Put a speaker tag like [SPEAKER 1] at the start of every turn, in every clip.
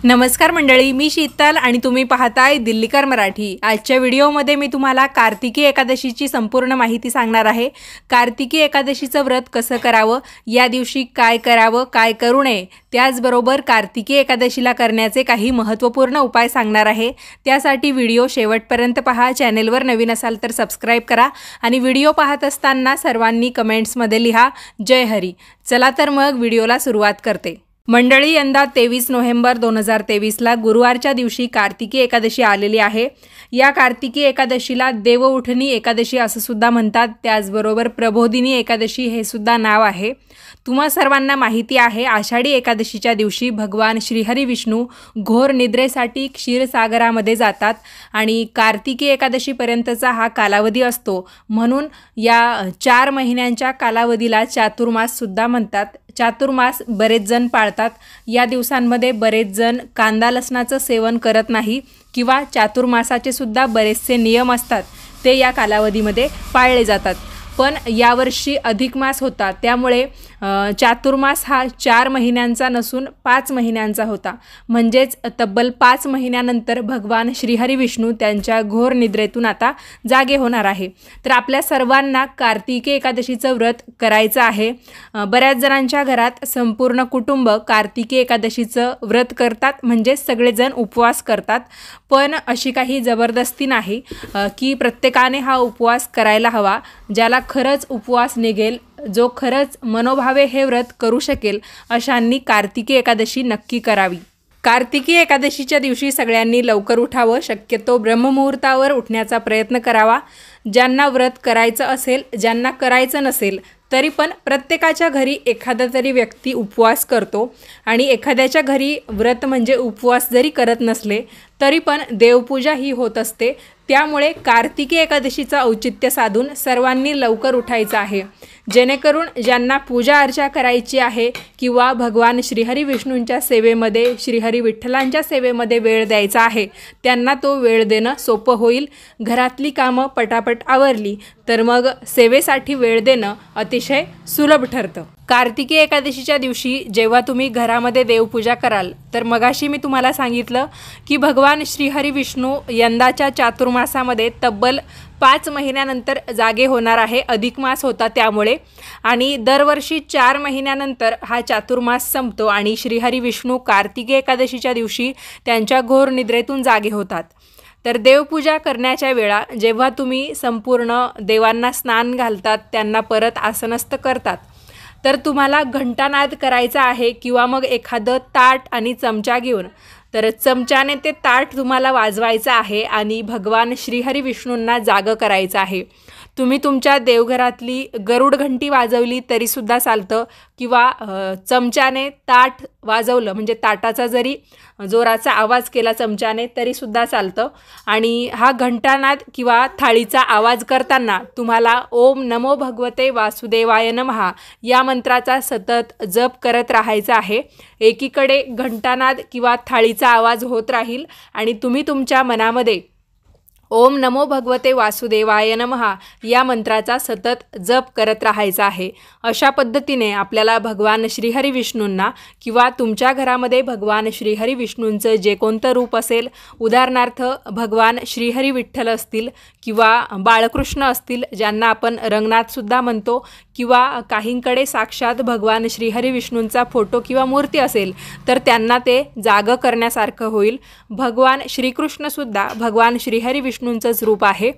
[SPEAKER 1] नमस्कार मंडळी, मी शीतल आणि तुम्ही पाहताय दिल्लीकर मराठी। आजच्या व्हिडिओमध्ये मी तुम्हाला कार्तिकी एकादशीची संपूर्ण माहिती सांगणार आहे। कार्तिकी एकादशीचं व्रत कसं करावं, या दिवशी काय करावं, काय करू नये, त्याचबरोबर कार्तिकी एकादशीला करण्याचे काही महत्त्वपूर्ण उपाय सांगणार आहे। त्यासाठी व्हिडिओ शेवटपर्यंत पहा। चॅनेलवर नवीन असाल तर सबस्क्राइब करा आणि व्हिडिओ पाहत असताना सर्वांनी कमेंट्समध्ये लिहा जय हरी। चला तर मग व्हिडिओला सुरुवात करते। मंडळी, यंदा 23 नोव्हेंबर 2023ला गुरुवारच्या दिवशी कार्तिकी एकादशी आलेली आहे। या कार्तिकी एकादशीला देवउठणी एकादशी असं सुद्धा म्हणतात, त्याचबरोबर प्रबोधिनी एकादशी हे सुद्धा नाव आहे। तुम्हा सर्वांना माहिती आहे, आषाढी एकादशीच्या दिवशी भगवान श्रीहरी विष्णू घोर निद्रेसाठी क्षीरसागरामध्ये जातात आणि कार्तिकी एकादशीपर्यंतचा हा कालावधी असतो। म्हणून या 4 महिन्यांच्या कालावधीला चातुर्मास सुद्धा म्हणतात। चातुर्मास बरेच जण पाळतात। या दिवसांमध्ये बरेच जण कांदा लसणाचं सेवन करत नाही किंवा चातुर्मासाचे सुद्धा बरेचसे नियम असतात, ते या कालावधीमध्ये पाळले जातात। पण यावर्षी अधिक मास होता, त्यामुळे चातुर्मास हा 4 महिन्यांचा नसून 5 महिन्यांचा होता। म्हणजेच तब्बल 5 महिन्यानंतर भगवान श्रीहरी विष्णू त्यांच्या घोर निद्रेतून आता जागे होणार आहे। तर आपल्या सर्वांना कार्तिकी एकादशीचं व्रत करायचं आहे। बऱ्याच जणांच्या घरात संपूर्ण कुटुंब कार्तिकी एकादशीचं व्रत करतात, म्हणजे सगळेजण उपवास करतात। पण अशी काही जबरदस्ती नाही की प्रत्येकाने हा उपवास करायला हवा। ज्याला खरंच उपवास निघेल, जो खरंच मनोभावे हे व्रत करू शकेल, अशांनी कार्तिकी एकादशी नक्की करावी। कार्तिकी एकादशीच्या दिवशी सगळ्यांनी लवकर उठावं, शक्यतो ब्रह्ममुहूर्तावर उठण्याचा प्रयत्न करावा। ज्यांना व्रत करायचं असेल, ज्यांना करायचं नसेल तरी पण प्रत्येकाच्या घरी एखादा तरी व्यक्ती उपवास करतो आणि एखाद्याच्या घरी व्रत म्हणजे उपवास जरी करत नसले तरी पण देवपूजा ही होत असते। त्यामुळे कार्तिकी एकादशीचं औचित्य साधून सर्वांनी लवकर उठायचं आहे, जेणेकरून ज्यांना पूजा अर्चा करायची आहे किंवा भगवान श्रीहरी विष्णूंच्या सेवेमध्ये, श्रीहरी विठ्ठलांच्या सेवेमध्ये वेळ द्यायचा आहे, त्यांना तो वेळ देणं सोपं होईल। घरातली कामं पटापट आवरली तर मग सेवेसाठी वेळ देणं अतिशय सुलभ ठरतं। कार्तिकी एकादशीच्या दिवशी जेव्हा तुम्ही घरामध्ये देवपूजा कराल, तर मगाशी मी तुम्हाला सांगितलं की भगवान श्रीहरी विष्णू यंदाच्या चातुर्मासामध्ये तब्बल 5 महिन्यानंतर जागे होणार आहे। अधिक मास होता त्यामुळे, आणि दरवर्षी 4 महिन्यानंतर हा चातुर्मास संपतो आणि श्रीहरी विष्णू कार्तिकी एकादशीच्या दिवशी त्यांच्या घोर निद्रेतून जागे होतात। तर देवपूजा करण्याच्या वेळा जेव्हा तुम्ही संपूर्ण देवांना स्नान घालतात, त्यांना परत आसनस्थ करतात, तर तुम्हाला घंटानाद करायचा आहे किंवा मग एखादं ताट आणि चमचा घेऊन, तर चमच्याने ते ताट तुम्हाला वाजवायचं आहे आणि भगवान श्रीहरी विष्णूंना जागं करायचं आहे। तुम्ही तुमच्या देवघरातली गरुड घंटी वाजवली तरीसुद्धा चालतं किंवा चमच्याने ताट वाजवलं, म्हणजे ताटाचा जरी जोराचा आवाज केला चमच्याने तरीसुद्धा चालतं। आणि हा घंटानाद किंवा थाळीचा आवाज करताना तुम्हाला ओम नमो भगवते वासुदेवाय नमः या मंत्राचा सतत जप करत राहायचा आहे। एकीकडे घंटानाद किंवा थाळीचा आवाज होत राहील आणि तुम्ही तुमच्या मनामध्ये ओम नमो भगवते वासुदेवाय नमः या मंत्राचा सतत जप करत राहायचा आहे। अशा पद्धतीने आपल्याला भगवान श्रीहरी विष्णूंना किंवा तुमच्या घरामध्ये भगवान श्रीहरी विष्णूंचं जे कोणतं रूप असेल, उदाहरणार्थ भगवान श्रीहरी विठ्ठल असतील किंवा बाळकृष्ण असतील, ज्यांना आपण रंगनाथसुद्धा म्हणतो, किंवा काहींकडे साक्षात भगवान श्रीहरी विष्णूंचा फोटो किंवा मूर्ती असेल तर त्यांना ते जागं करण्यासारखं होईल। भगवान श्रीकृष्णसुद्धा भगवान श्रीहरी विष्णूंचंच रूप आहे।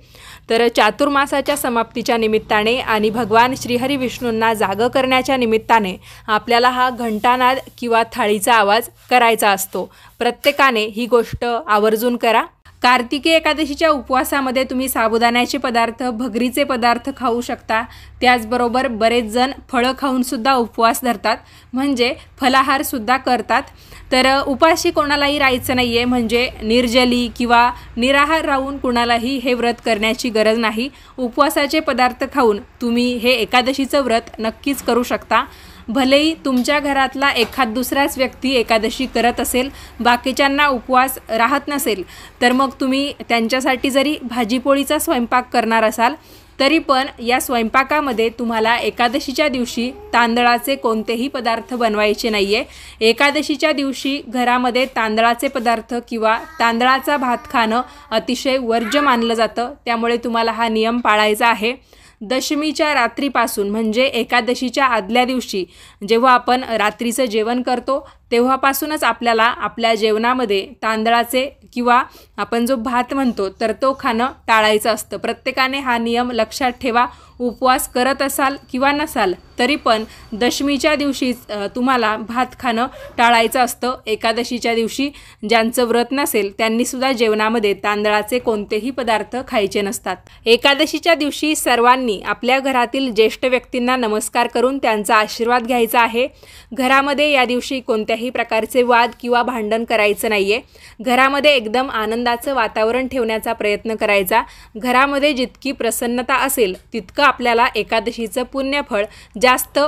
[SPEAKER 1] तर चातुर्मासाच्या समाप्तीच्या निमित्ताने आणि भगवान श्रीहरी विष्णूंना जागं करण्याच्या निमित्ताने आपल्याला हा घंटानाद किंवा थाळीचा आवाज करायचा असतो। प्रत्येकाने ही गोष्ट आवर्जून करा। कार्तिकी एकादशीच्या उपवासामध्ये तुम्ही साबुदाण्याचे पदार्थ, भगरीचे पदार्थ खाऊ शकता। त्याचबरोबर बरेच जण फळं खाऊनसुद्धा उपवास धरतात, म्हणजे फलाहारसुद्धा करतात। तर उपाशी कोणालाही राहायचं नाही आहे, म्हणजे निर्जली किंवा निराहार राहून कुणालाही हे व्रत करण्याची गरज नाही। उपवासाचे पदार्थ खाऊन तुम्ही हे एकादशीचं व्रत नक्कीच करू शकता। भलेही तुमच्या घरातला एखाद दुसराच व्यक्ती एकादशी करत असेल, बाकीच्यांना उपवास राहत नसेल, तर मग तुम्ही त्यांच्यासाठी जरी भाजीपोळीचा स्वयंपाक करणार असाल तरी पण या स्वयंपाकामध्ये तुम्हाला एकादशीच्या दिवशी तांदळाचे कोणतेही पदार्थ बनवायचे नाही आहे। एकादशीच्या दिवशी घरामध्ये तांदळाचे पदार्थ किंवा तांदळाचा भात खाणं अतिशय वर्ज्य मानलं जातं, त्यामुळे तुम्हाला हा नियम पाळायचा आहे। दशमीच्या रात्रीपासून म्हणजे एकादशीच्या आदल्या दिवशी जेव्हा आपण रात्रीचं जेवण करतो तेव्हापासूनच आपल्याला आपल्या जेवणामध्ये तांदळाचे किंवा आपण जो भात म्हणतो तर तो खाणं टाळायचं असतं। प्रत्येकाने हा नियम लक्षात ठेवा। उपवास करत असाल किंवा नसाल तरी पण दशमीच्या दिवशी तुम्हाला भात खाणं टाळायचं असतं। एकादशीच्या दिवशी ज्यांचं व्रत नसेल त्यांनीसुद्धा जेवणामध्ये तांदळाचे कोणतेही पदार्थ खायचे नसतात। एकादशीच्या दिवशी सर्वांनी आपल्या घरातील ज्येष्ठ व्यक्तींना नमस्कार करून त्यांचा आशीर्वाद घ्यायचा आहे। घरामध्ये या दिवशी कोणत्याही प्रकारचे वाद किंवा भांडण करायचं नाही आहे। घरामध्ये एकदम आनंदाचं वातावरण ठेवण्याचा प्रयत्न करायचा। घरामध्ये जितकी प्रसन्नता असेल तितकं आपल्याला एकादशीचं पुण्यफळ जास्त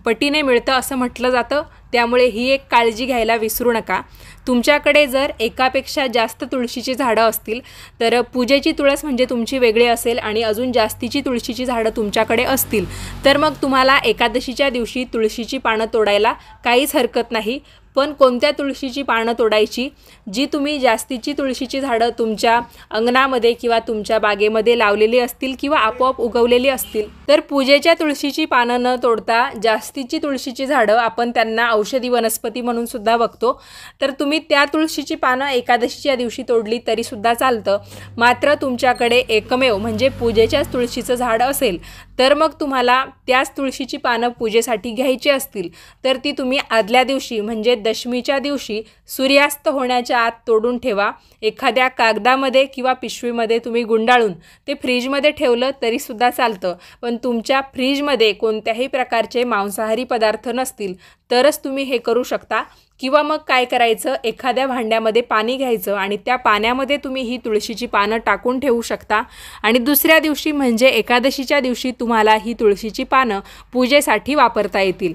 [SPEAKER 1] पटीने मिळतं असं म्हटलं जातं, त्यामुळे ही एक काळजी घ्यायला विसरू नका। तुमच्याकडे जर एकापेक्षा जास्त तुळशीची झाडं असतील तर पूजेची तुळस म्हणजे तुमची वेगळी असेल आणि अजून जास्तीची तुळशीची झाडं तुमच्याकडे असतील तर मग तुम्हाला एकादशीच्या दिवशी तुळशीची पानं तोडायला काहीच हरकत नाही। पण कोणत्या तुळशीची पानं तोडायची? जी तुम्ही जास्तीची तुळशीची झाडं तुमच्या अंगणामध्ये किंवा तुमच्या बागेमध्ये लावलेली असतील किंवा आपोआप उगवलेली असतील तर पूजेच्या तुळशीची पानं न तोडता जास्तीची तुळशीची झाडं आपण त्यांना औषधी वनस्पती म्हणून सुद्धा बघतो, तर तुम्ही त्या तुळशीची पानं एकादशीच्या दिवशी तोडली तरीसुद्धा चालतं। मात्र तुमच्याकडे एकमेव म्हणजे पूजेच्याच तुळशीचं झाड असेल तर मग तुम्हाला त्याच तुळशीची पानं पूजेसाठी घ्यायची असतील तर ती तुम्ही आदल्या दिवशी म्हणजे दशमीच्या दिवशी सूर्यास्त होण्याच्या आत तोडून ठेवा। एखाद्या कागदामध्ये किंवा पिशवीमध्ये तुम्ही गुंडाळून ते फ्रीजमध्ये ठेवलं तरीसुद्धा चालतं, पण तुमच्या फ्रीजमध्ये कोणत्याही प्रकारचे मांसाहारी पदार्थ नसतील तरच तुम्ही हे करू शकता। किंवा मग काय करायचं, एखाद्या भांड्यामध्ये पाणी घ्यायचं आणि त्या पाण्यामध्ये तुम्ही ही तुळशीची पानं टाकून ठेवू शकता आणि दुसऱ्या दिवशी म्हणजे एकादशीच्या दिवशी तुम्हाला ही तुळशीची पानं पूजेसाठी वापरता येतील।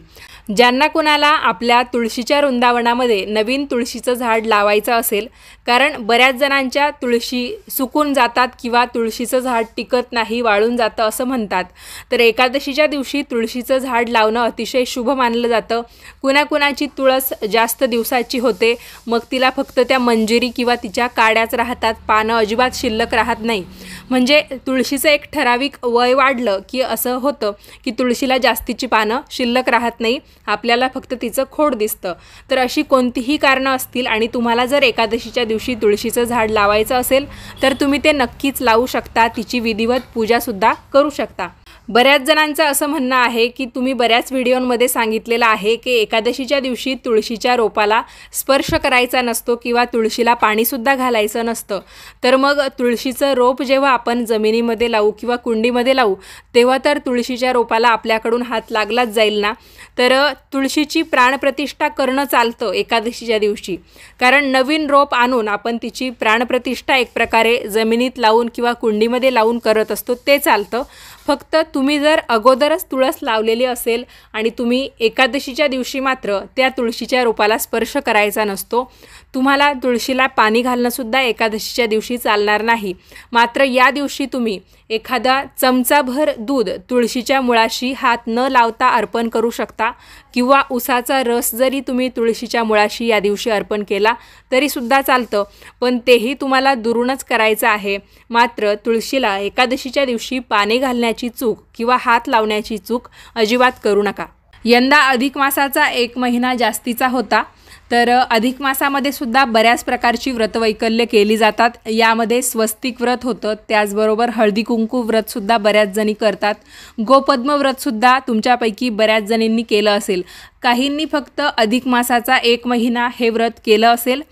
[SPEAKER 1] ज्यांना कुणाला आपल्या तुळशीच्या वृंदावनामध्ये नवीन तुळशीचं झाड लावायचं असेल, कारण बऱ्याच जणांच्या तुळशी सुकून जातात किंवा तुळशीचं झाड टिकत नाही, वाळून जातं असं म्हणतात, तर एकादशीच्या दिवशी तुळशीचं झाड लावणं अतिशय शुभ मानलं जातं। कुणाकुणाची तुळस जास्त दिवसाची होते, मग तिला फक्त त्या मंजिरी किंवा तिच्या काड्याच राहतात, पानं अजिबात शिल्लक राहत नाही। म्हणजे तुळशीचं एक ठराविक वय वाढलं की असं होतं की तुळशीला जास्तीची पानं शिल्लक राहत नाही, आपल्याला फक्त तिचं खोड दिसतं। तर अशी कोणतीही कारणं असतील आणि तुम्हाला जर एकादशीच्या दिवशी तुळशीचं झाड लावायचं असेल तर तुम्ही ते नक्कीच लावू शकता, तिची विधिवत पूजासुद्धा करू शकता। बऱ्याच जणांचं असं म्हणणं आहे की तुम्ही बऱ्याच व्हिडिओमध्ये सांगितलेलं आहे की एकादशीच्या दिवशी तुळशीच्या रोपाला स्पर्श करायचा नसतो किंवा तुळशीला पाणीसुद्धा घालायचं नसतं, तर मग तुळशीचं रोप जेव्हा आपण जमिनीमध्ये लावू किंवा कुंडीमध्ये लावू तेव्हा तर तुळशीच्या रोपाला आपल्याकडून हात लागलाच जाईल ना। तर तुळशीची प्राणप्रतिष्ठा करणं चालतं एकादशीच्या दिवशी, कारण नवीन रोप आणून आपण तिची प्राणप्रतिष्ठा एक प्रकारे जमिनीत लावून किंवा कुंडीमध्ये लावून करत असतो, ते चालतं। फक्त तुम्ही जर अगोदरच तुळस लावलेली असेल आणि तुम्ही एकादशीच्या दिवशी मात्र त्या तुळशीच्या रोपाला स्पर्श करायचा नसतो, तुम्हाला तुळशीला पाणी घालणंसुद्धा एकादशीच्या दिवशी चालणार नाही। मात्र या दिवशी तुम्ही एखादा चमचाभर दूध तुळशीच्या मुळाशी हात न लावता अर्पण करू शकता किंवा उसाचा रस जरी तुम्ही तुळशीच्या मुळाशी या दिवशी अर्पण केला तरीसुद्धा चालतं, पण तेही तुम्हाला दुरूनच करायचं आहे। मात्र तुळशीला एकादशीच्या दिवशी पाणी घालण्याची चूक किंवा हात लावण्याची चूक अजिबात करू नका। यंदा अधिक मासाचा 1 महिना जास्तीचा होता, तर अधिक मासामध्ये सुद्धा बऱ्याच प्रकारची व्रतवैकल्य केली जातात। यामध्ये स्वस्तिक व्रत होतं, त्याचबरोबर हळदी कुंकू व्रतसुद्धा बऱ्याच जणी करतात। गोपद्म व्रतसुद्धा तुमच्यापैकी बऱ्याच जणींनी केलं असेल, काहींनी फक्त अधिक मासाचा 1 महिना हे व्रत केलं असेल,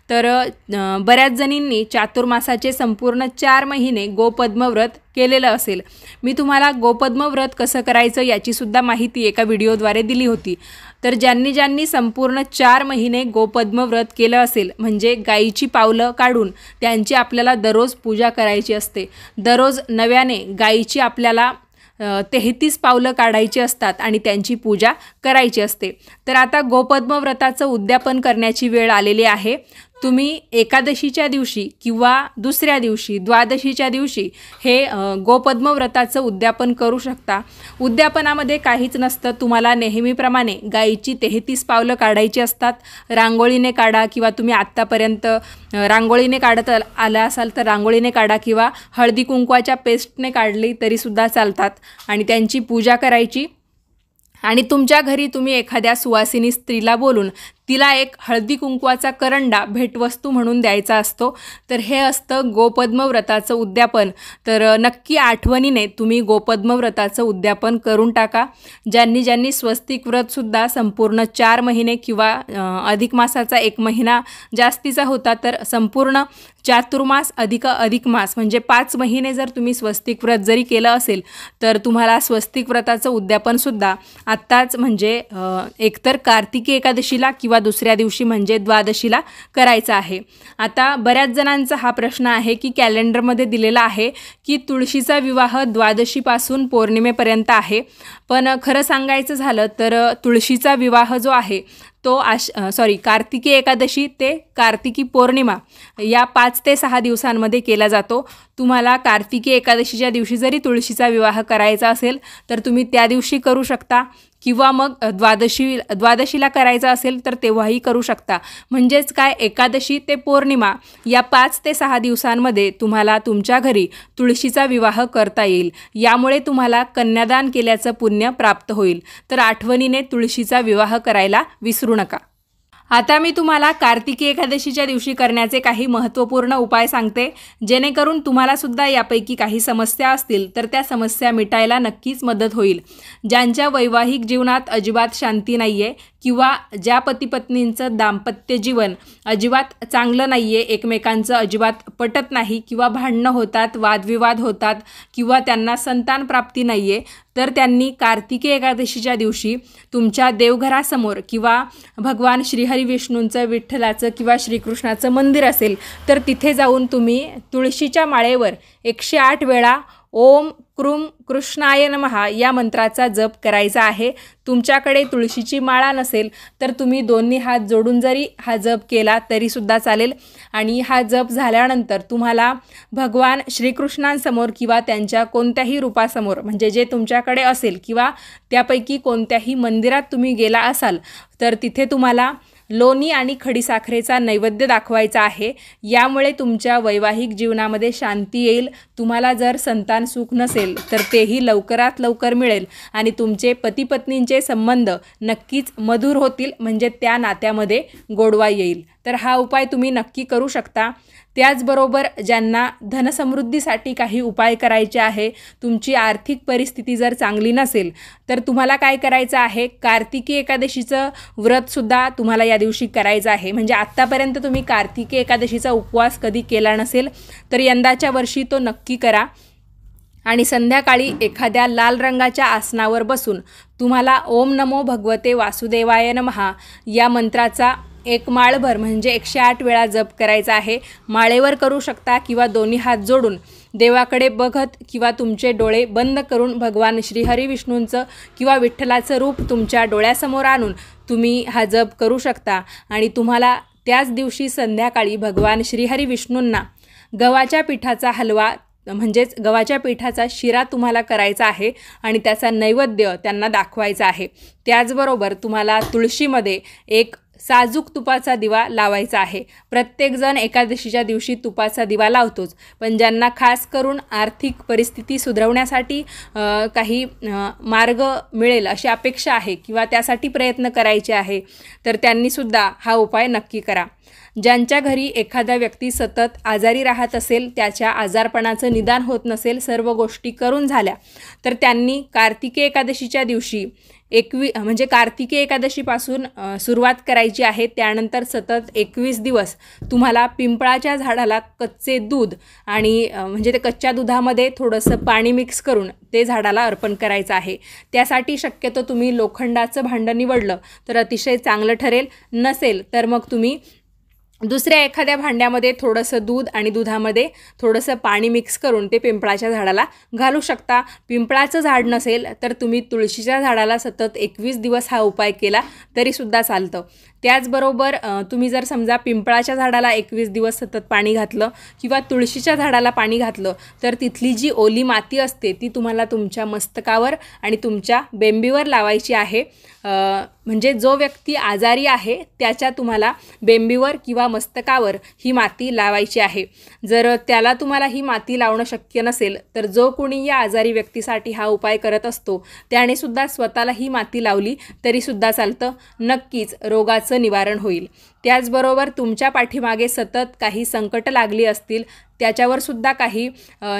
[SPEAKER 1] तर बऱ्याच जणींनी चातुर्मासाचे संपूर्ण 4 महिने गोपद्म व्रत केलेलं असेल। मी तुम्हाला गोपद्म व्रत कसं करायचं याचीसुद्धा माहिती एका व्हिडिओद्वारे दिली होती। तर ज्यांनी संपूर्ण 4 महिने गोपद्म व्रत केलं असेल म्हणजे गाईची पावलं काढून त्यांची आपल्याला दररोज पूजा करायची असते, दररोज नव्याने गाईची आपल्याला 33 पावलं काढायची असतात आणि त्यांची पूजा करायची असते। तर आता गोपद्म व्रताचं उद्यापन करण्याची वेळ आलेली आहे। तुम्ही एकादशीच्या दिवशी किंवा दुसऱ्या दिवशी द्वादशीच्या दिवशी हे गोपद्म व्रताचं उद्यापन करू शकता। उद्यापनामध्ये काहीच नसतं, तुम्हाला नेहमीप्रमाणे गायीची 33 पावलं काढायची असतात। रांगोळीने काढा किंवा तुम्ही आत्तापर्यंत रांगोळीने काढत आला असाल तर रांगोळीने काढा किंवा हळदी कुंकवाच्या पेस्टने काढली तरीसुद्धा चालतात आणि त्यांची पूजा करायची। आणि तुमच्या घरी तुम्ही एखाद्या सुवासिनी स्त्रीला बोलून तिला एक हळदी कुंकवाचा करंडा भेटवस्तू म्हणून द्यायचा असतो। तर हे असतं गोपद्म व्रताचं उद्यापन। तर नक्की आठवणीने तुम्ही गोपद्म व्रताचं उद्यापन करून टाका। ज्यांनी ज्यांनी स्वस्तिक व्रतसुद्धा संपूर्ण 4 महिने किंवा अधिक मासाचा 1 महिना जास्तीचा होता तर संपूर्ण चातुर्मास अधिक मास म्हणजे 5 महिने जर तुम्ही स्वस्तिक व्रत जरी केलं असेल तर तुम्हाला स्वस्तिक व्रताचं उद्यापनसुद्धा आत्ताच म्हणजे एकतर कार्तिकी एकादशीला किंवा दुसऱ्या दिवशी म्हणजे द्वादशीला करायचं आहे। आता बऱ्याच जणांचा हा प्रश्न आहे की कॅलेंडरमध्ये दिलेला आहे की तुळशीचा विवाह द्वादशीपासून पौर्णिमेपर्यंत आहे, पण खरं सांगायचं झालं तर तुळशीचा विवाह जो आहे तो कार्तिकी एकादशी ते कार्तिकी पौर्णिमा या 5 ते 6 दिवसांमध्ये केला जातो। तुम्हाला कार्तिकी एकादशीच्या दिवशी जरी तुळशीचा विवाह करायचा असेल तर तुम्ही त्या दिवशी करू शकता किंवा मग द्वादशीला करायचा असेल तर तेव्हाही करू शकता। म्हणजेच काय, एकादशी ते पौर्णिमा या 5 ते 6 दिवसांमध्ये तुम्हाला तुमच्या घरी तुळशीचा विवाह करता येईल। यामुळे तुम्हाला कन्यादान केल्याचं पुण्य प्राप्त होईल। तर आठवणीने तुळशीचा विवाह करायला विसरू नका। आता मी तुम्हाला कार्तिकी एकादशीच्या दिवशी करण्याचे काही महत्त्वपूर्ण उपाय सांगते, जेणेकरून तुम्हाला सुद्धा यापैकी काही समस्या असतील तर त्या समस्या मिटायला नक्कीच मदत होईल। ज्यांच्या वैवाहिक जीवनात अजिबात शांती नाही आहे किंवा ज्या पती पत्नींचं दाम्पत्य जीवन अजिबात चांगलं नाही आहे, एकमेकांचं अजिबात पटत नाही किंवा भांडणं होतात, वादविवाद होतात किंवा त्यांना संतान प्राप्ती नाही आहे, तर त्यांनी कार्तिकी एकादशीच्या दिवशी तुमच्या देवघरासमोर किंवा भगवान श्रीहरी विष्णूंचं, विठ्ठलाचं किंवा श्रीकृष्णाचं मंदिर असेल तर तिथे जाऊन तुम्ही तुळशीच्या माळेवर 108 वेळा ओम कृम कृष्णाय नमः या मंत्राचा जप करायचा आहे। तुमच्याकडे तुळशीची माळा नसेल तर तुम्ही दोन्ही हात जोडून जरी हा जप केला तरीसुद्धा चालेल। आणि हा जप झाल्यानंतर तुम्हाला भगवान श्रीकृष्णांसमोर किंवा त्यांच्या कोणत्याही रूपासमोर म्हणजे जे तुमच्याकडे असेल किंवा त्यापैकी कोणत्याही मंदिरात तुम्ही गेला असाल तर तिथे तुम्हाला लोणी आणि खडीसाखरेचा नैवेद्य दाखवायचा आहे। यामुळे तुमच्या वैवाहिक जीवनामध्ये शांती येईल। तुम्हाला जर संतान सुख नसेल तर तेही लवकरात लवकर मिळेल आणि तुमचे पती पत्नींचे संबंध नक्कीच मधुर होतील, म्हणजे त्या नात्यामध्ये गोडवा येईल। तर हा उपाय तुम्ही नक्की करू शकता। त्याचबरोबर ज्यांना धनसमृद्धीसाठी काही उपाय करायचे आहे, तुमची आर्थिक परिस्थिती जर चांगली नसेल तर तुम्हाला काय करायचं आहे, कार्तिकी एकादशीचं व्रतसुद्धा तुम्हाला या दिवशी करायचं आहे। म्हणजे आत्तापर्यंत तुम्ही कार्तिकी एकादशीचा उपवास कधी केला नसेल तर यंदाच्या वर्षी तो नक्की करा। आणि संध्याकाळी एखाद्या लाल रंगाच्या आसनावर बसून तुम्हाला ओम नमो भगवते वासुदेवाय नमः या मंत्राचा 1 माळभर म्हणजे 108 वेळा जप करायचा आहे। माळेवर करू शकता किंवा दोन्ही हात जोडून देवाकडे बघत किंवा तुमचे डोळे बंद करून भगवान श्रीहरी विष्णूंचं किंवा विठ्ठलाचं रूप तुमच्या डोळ्यासमोर आणून तुम्ही हा जप करू शकता। आणि तुम्हाला त्याच दिवशी संध्याकाळी भगवान श्रीहरी विष्णूंना गव्हाच्या पिठाचा हलवा म्हणजेच गव्हाच्या पिठाचा शिरा तुम्हाला करायचा आहे आणि त्याचा नैवेद्य त्यांना दाखवायचा आहे। त्याचबरोबर तुम्हाला तुळशीमध्ये एक साजूक तुपाचा दिवा लावायचा आहे। प्रत्येकजण एकादशीच्या दिवशी तुपाचा दिवा लावतोच, पण ज्यांना खास करून आर्थिक परिस्थिती सुधारण्यासाठी काही मार्ग मिळेल अशी अपेक्षा आहे किंवा त्यासाठी प्रयत्न करायचे आहे तर त्यांनीसुद्धा हा उपाय नक्की करा। ज्यांच्या घरी एखादा व्यक्ती सतत आजारी राहत असेल, त्याच्या आजारपणाचं निदान होत नसेल, सर्व गोष्टी करून झाल्या तर त्यांनी कार्तिकी एकादशीच्या दिवशी कार्तिकी एकादशीपासून सुरुवात करायची आहे। त्यानंतर सतत 21 दिवस तुम्हाला पिंपळाच्या झाडाला कच्चे दूध आणि म्हणजे ते कच्च्या दुधामध्ये थोडंसं पाणी मिक्स करून ते झाडाला अर्पण करायचं आहे। त्यासाठी शक्यतो तुम्ही लोखंडाचं भांडं निवडलं तर अतिशय चांगलं ठरेल, नसेल तर मग तुम्ही दुसऱ्या एखाद्या भांड्यामध्ये थोडंसं दूध आणि दुधामध्ये थोडंसं पाणी मिक्स करून ते पिंपळाच्या झाडाला घालू शकता। पिंपळाचं झाड नसेल तर तुम्ही तुळशीच्या झाडाला सतत 21 दिवस हा उपाय केला तरीसुद्धा चालतं। त्याचबरोबर तुम्ही जर समजा पिंपळाच्या झाडाला 21 दिवस सतत पाणी घातलं किंवा तुळशीच्या झाडाला पाणी घातलं तर तिथली जी ओली माती असते ती तुम्हाला तुमच्या मस्तकावर आणि तुमच्या बेंबीवर लावायची आहे। म्हणजे जो व्यक्ती आजारी आहे त्याच्या तुम्हाला बेंबीवर किंवा मस्तकावर ही माती लावायची आहे। जर त्याला तुम्हाला ही माती लावणं शक्य नसेल तर जो कोणी या आजारी व्यक्तीसाठी हा उपाय करत असतो त्याने सुद्धा स्वतःला ही माती लावली तरी सुद्धा चालतं, नक्कीच रोगाचं निवारण होईल। त्याचबरोबर तुमच्या पाठीमागे सतत काही संकट लागली असतील, त्याच्यावर सुद्धा काही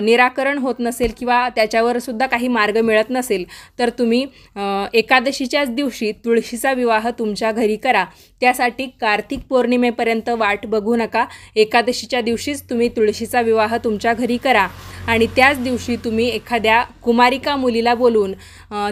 [SPEAKER 1] निराकरण होत नसेल किंवा त्याच्यावर सुद्धा काही मार्ग मिळत नसेल तर तुम्ही एकादशीच्याच दिवशी तुळशीचा विवाह तुमच्या घरी करा। त्यासाठी कार्तिक पौर्णिमेपर्यंत वाट बघू नका, एकादशीच्या दिवशीच तुम्ही तुळशीचा विवाह तुमच्या घरी करा आणि त्याच दिवशी तुम्ही एखाद्या कुमारिका मुलीला बोलवून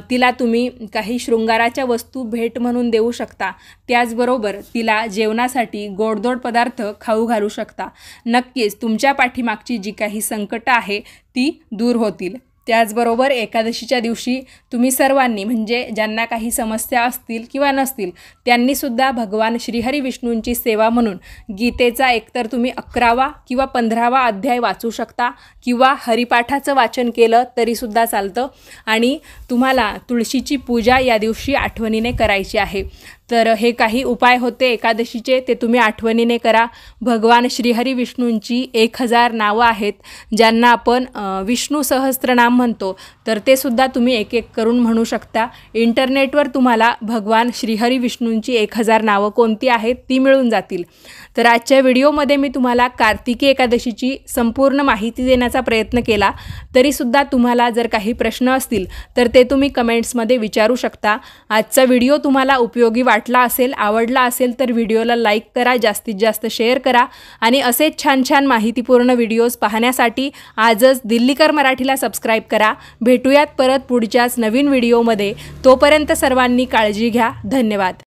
[SPEAKER 1] तिला तुम्ही काही शृंगाराच्या वस्तू भेट म्हणून देऊ शकता। त्याचबरोबर तिला जेवणासाठी गोडधोड पदार्थ खाऊ घालू शकता। नक्कीच तुमच्या पाठीमागची जी काही संकट आहे ती दूर होतील। त्याचबरोबर एकादशीच्या दिवशी तुम्ही सर्वांनी म्हणजे ज्यांना काही समस्या असतील किंवा नसतील त्यांनीसुद्धा भगवान श्रीहरी विष्णूंची सेवा म्हणून गीतेचा एकतर तुम्ही 11वा किंवा 15वा अध्याय वाचू शकता किंवा हरिपाठाचं वाचन केलं तरीसुद्धा चालतं आणि तुम्हाला तुळशीची पूजा या दिवशी आठवणीने करायची आहे। तर हे काही उपाय होते एकादशीचे, ते तुम्ही आठवणीने करा। भगवान श्रीहरी विष्णूंची 1000 नावं आहेत ज्यांना आपण विष्णू सहस्त्रनाम म्हणतो, तर ते सुद्धा तुम्ही एक एक करून म्हणू शकता। इंटरनेटवर तुम्हाला भगवान श्रीहरी विष्णूंची 1000 नावं कोणती आहेत ती मिळून जातील। तर आजच्या व्हिडिओमध्ये मी तुम्हाला कार्तिकी एकादशीची संपूर्ण माहिती देण्याचा प्रयत्न केला, तरीसुद्धा तुम्हाला जर काही प्रश्न असतील तर ते तुम्ही कमेंट्समध्ये विचारू शकता। आजचा व्हिडिओ तुम्हाला उपयोगी वाटला असेल, आवडला असेल तर व्हिडिओला लाईक करा, जास्तीत जास्त शेअर करा आणि असेच छान छान माहितीपूर्ण व्हिडिओज पाहण्यासाठी आजच दिल्लीकर मराठीला सबस्क्राईब करा। भेटूयात परत पुढच्याच नवीन व्हिडिओमध्ये, तोपर्यंत सर्वांनी काळजी घ्या। धन्यवाद।